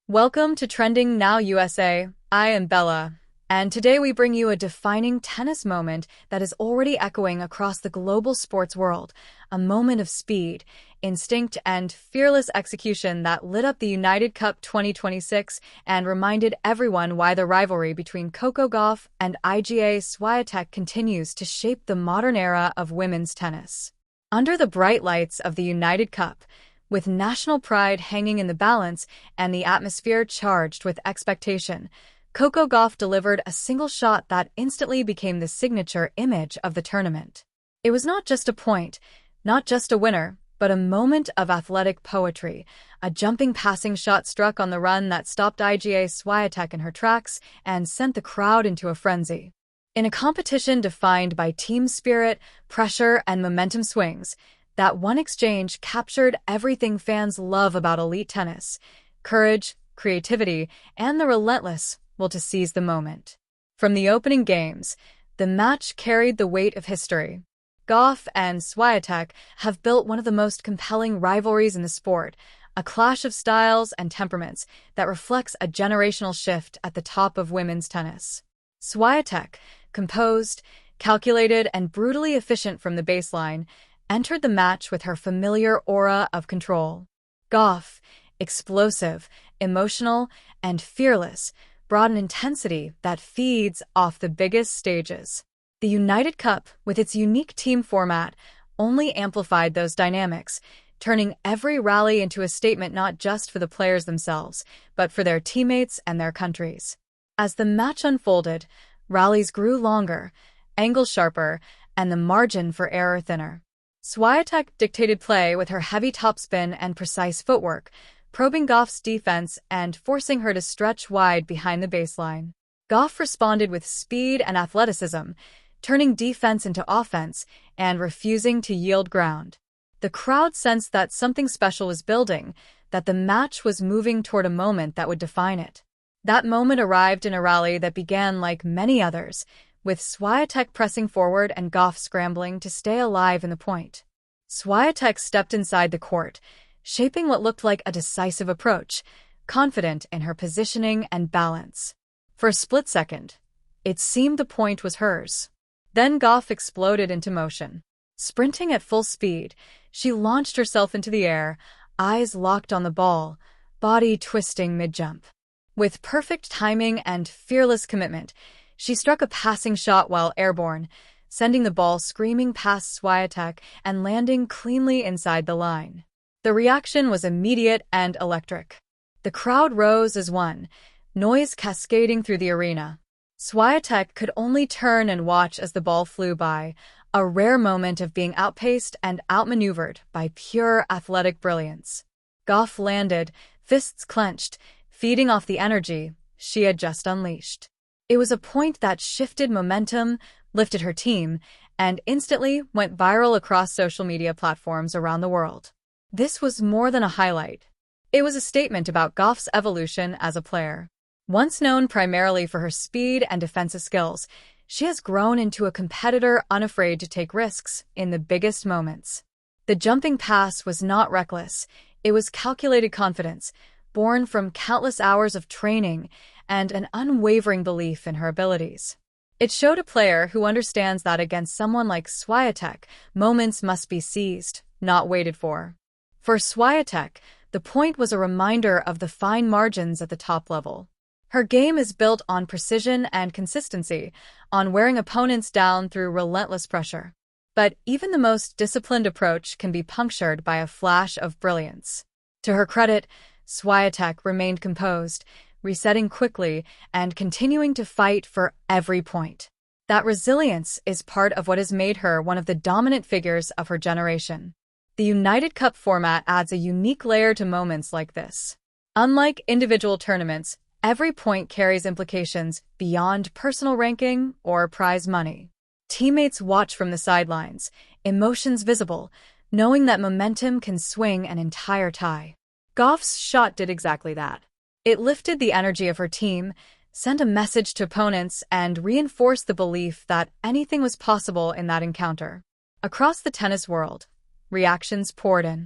Welcome to Trending Now USA. I am Bella, and today we bring you a defining tennis moment that is already echoing across the global sports world, a moment of speed, instinct, and fearless execution that lit up the United Cup 2026 and reminded everyone why the rivalry between Coco Gauff and Iga Swiatek continues to shape the modern era of women's tennis. Under the bright lights of the United Cup, with national pride hanging in the balance and the atmosphere charged with expectation, Coco Gauff delivered a single shot that instantly became the signature image of the tournament. It was not just a point, not just a winner, but a moment of athletic poetry, a jumping passing shot struck on the run that stopped Iga Swiatek in her tracks and sent the crowd into a frenzy. In a competition defined by team spirit, pressure, and momentum swings, that one exchange captured everything fans love about elite tennis: courage, creativity, and the relentless will to seize the moment. From the opening games, the match carried the weight of history. Gauff and Swiatek have built one of the most compelling rivalries in the sport, a clash of styles and temperaments that reflects a generational shift at the top of women's tennis. Swiatek, composed, calculated, and brutally efficient from the baseline, entered the match with her familiar aura of control. Gauff, explosive, emotional, and fearless, brought an intensity that feeds off the biggest stages. The United Cup, with its unique team format, only amplified those dynamics, turning every rally into a statement not just for the players themselves, but for their teammates and their countries. As the match unfolded, rallies grew longer, angles sharper, and the margin for error thinner. Swiatek dictated play with her heavy topspin and precise footwork, probing Gauff's defense and forcing her to stretch wide behind the baseline. Gauff responded with speed and athleticism, turning defense into offense and refusing to yield ground. The crowd sensed that something special was building, that the match was moving toward a moment that would define it. That moment arrived in a rally that began like many others, with Swiatek pressing forward and Gauff scrambling to stay alive in the point. Swiatek stepped inside the court, shaping what looked like a decisive approach, confident in her positioning and balance. For a split second, it seemed the point was hers. Then Gauff exploded into motion. Sprinting at full speed, she launched herself into the air, eyes locked on the ball, body twisting mid-jump. With perfect timing and fearless commitment, she struck a passing shot while airborne, sending the ball screaming past Swiatek and landing cleanly inside the line. The reaction was immediate and electric. The crowd rose as one, noise cascading through the arena. Swiatek could only turn and watch as the ball flew by, a rare moment of being outpaced and outmaneuvered by pure athletic brilliance. Gauff landed, fists clenched, feeding off the energy she had just unleashed. It was a point that shifted momentum, lifted her team, and instantly went viral across social media platforms around the world. This was more than a highlight. It was a statement about Gauff's evolution as a player. Once known primarily for her speed and defensive skills, she has grown into a competitor unafraid to take risks in the biggest moments. The jumping pass was not reckless. It was calculated confidence, born from countless hours of training and an unwavering belief in her abilities. It showed a player who understands that against someone like Swiatek, moments must be seized, not waited for. For Swiatek, the point was a reminder of the fine margins at the top level. Her game is built on precision and consistency, on wearing opponents down through relentless pressure. But even the most disciplined approach can be punctured by a flash of brilliance. To her credit, Swiatek remained composed, resetting quickly and continuing to fight for every point. That resilience is part of what has made her one of the dominant figures of her generation. The United Cup format adds a unique layer to moments like this. Unlike individual tournaments, every point carries implications beyond personal ranking or prize money. Teammates watch from the sidelines, emotions visible, knowing that momentum can swing an entire tie. Gauff's shot did exactly that. It lifted the energy of her team, sent a message to opponents, and reinforced the belief that anything was possible in that encounter. Across the tennis world, reactions poured in.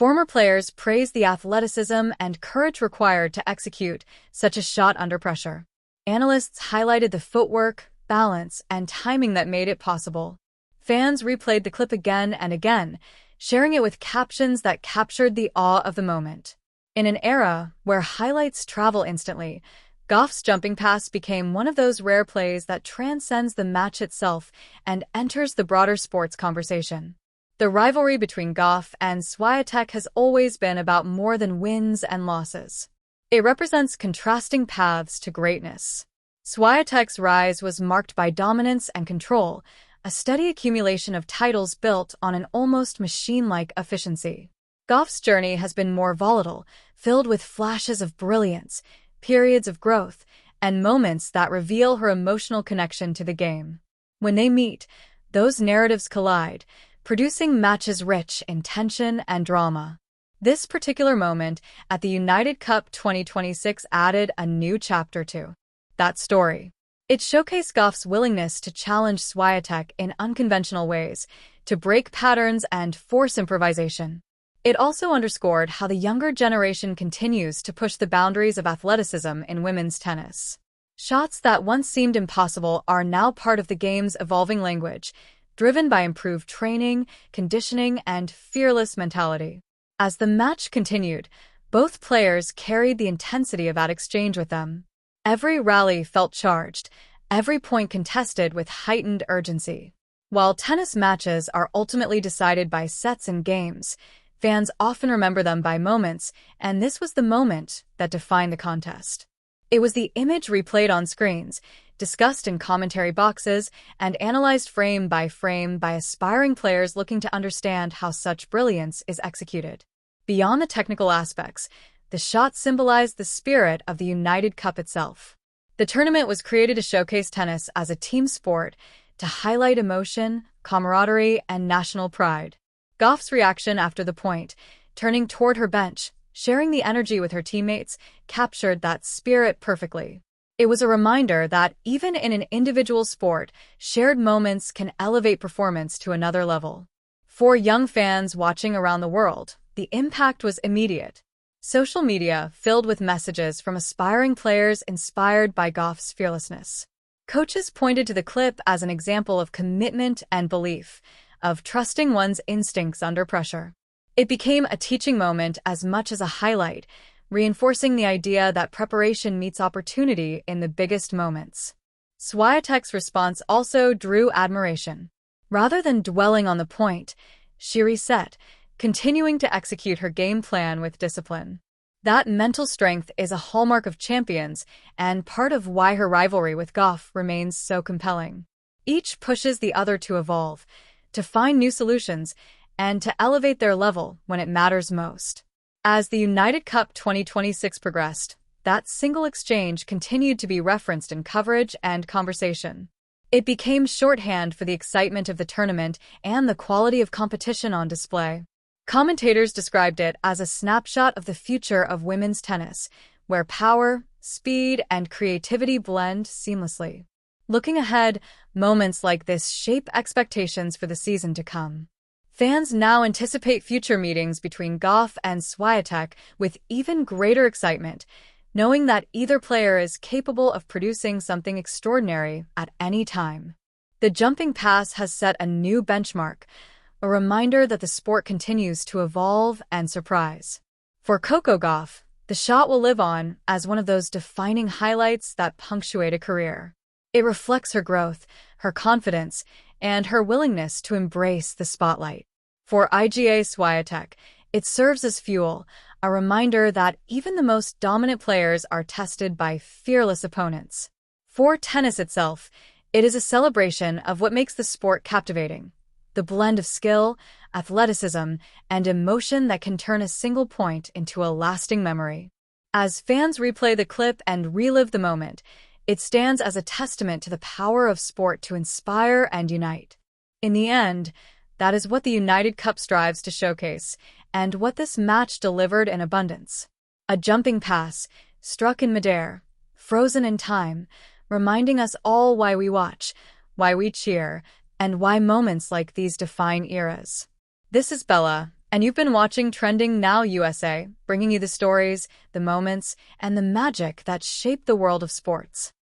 Former players praised the athleticism and courage required to execute such a shot under pressure. Analysts highlighted the footwork, balance, and timing that made it possible. Fans replayed the clip again and again, sharing it with captions that captured the awe of the moment. In an era where highlights travel instantly, Gauff's jumping pass became one of those rare plays that transcends the match itself and enters the broader sports conversation. The rivalry between Gauff and Swiatek has always been about more than wins and losses. It represents contrasting paths to greatness. Swiatek's rise was marked by dominance and control, a steady accumulation of titles built on an almost machine-like efficiency. Gauff's journey has been more volatile, filled with flashes of brilliance, periods of growth, and moments that reveal her emotional connection to the game. When they meet, those narratives collide, producing matches rich in tension and drama. This particular moment at the United Cup 2026 added a new chapter to that story. It showcased Gauff's willingness to challenge Swiatek in unconventional ways, to break patterns and force improvisation. It also underscored how the younger generation continues to push the boundaries of athleticism in women's tennis. Shots that once seemed impossible are now part of the game's evolving language, driven by improved training, conditioning, and fearless mentality. As the match continued, both players carried the intensity of that exchange with them. Every rally felt charged, every point contested with heightened urgency. While tennis matches are ultimately decided by sets and games, fans often remember them by moments, and this was the moment that defined the contest. It was the image replayed on screens, discussed in commentary boxes, and analyzed frame by aspiring players looking to understand how such brilliance is executed. Beyond the technical aspects, the shot symbolized the spirit of the United Cup itself. The tournament was created to showcase tennis as a team sport, to highlight emotion, camaraderie, and national pride. Gauff's reaction after the point, turning toward her bench, sharing the energy with her teammates, captured that spirit perfectly. It was a reminder that even in an individual sport, shared moments can elevate performance to another level. For young fans watching around the world, the impact was immediate. Social media filled with messages from aspiring players inspired by Gauff's fearlessness. Coaches pointed to the clip as an example of commitment and belief, of trusting one's instincts under pressure. It became a teaching moment as much as a highlight, reinforcing the idea that preparation meets opportunity in the biggest moments. Swiatek's response also drew admiration. Rather than dwelling on the point, she reset, continuing to execute her game plan with discipline. That mental strength is a hallmark of champions and part of why her rivalry with Gauff remains so compelling. Each pushes the other to evolve, to find new solutions, and to elevate their level when it matters most. As the United Cup 2026 progressed, that single exchange continued to be referenced in coverage and conversation. It became shorthand for the excitement of the tournament and the quality of competition on display. Commentators described it as a snapshot of the future of women's tennis, where power, speed, and creativity blend seamlessly. Looking ahead, moments like this shape expectations for the season to come. Fans now anticipate future meetings between Gauff and Swiatek with even greater excitement, knowing that either player is capable of producing something extraordinary at any time. The jumping pass has set a new benchmark, a reminder that the sport continues to evolve and surprise. For Coco Gauff, the shot will live on as one of those defining highlights that punctuate a career. It reflects her growth, her confidence, and her willingness to embrace the spotlight. For Iga Swiatek, it serves as fuel, a reminder that even the most dominant players are tested by fearless opponents. For tennis itself, it is a celebration of what makes the sport captivating. The blend of skill, athleticism, and emotion that can turn a single point into a lasting memory. As fans replay the clip and relive the moment, it stands as a testament to the power of sport to inspire and unite. In the end, that is what the United Cup strives to showcase, and what this match delivered in abundance. A jumping pass, struck in midair, frozen in time, reminding us all why we watch, why we cheer, and why moments like these define eras. This is Bella, And you've been watching Trending Now USA, bringing you the stories, the moments, and the magic that shape the world of sports.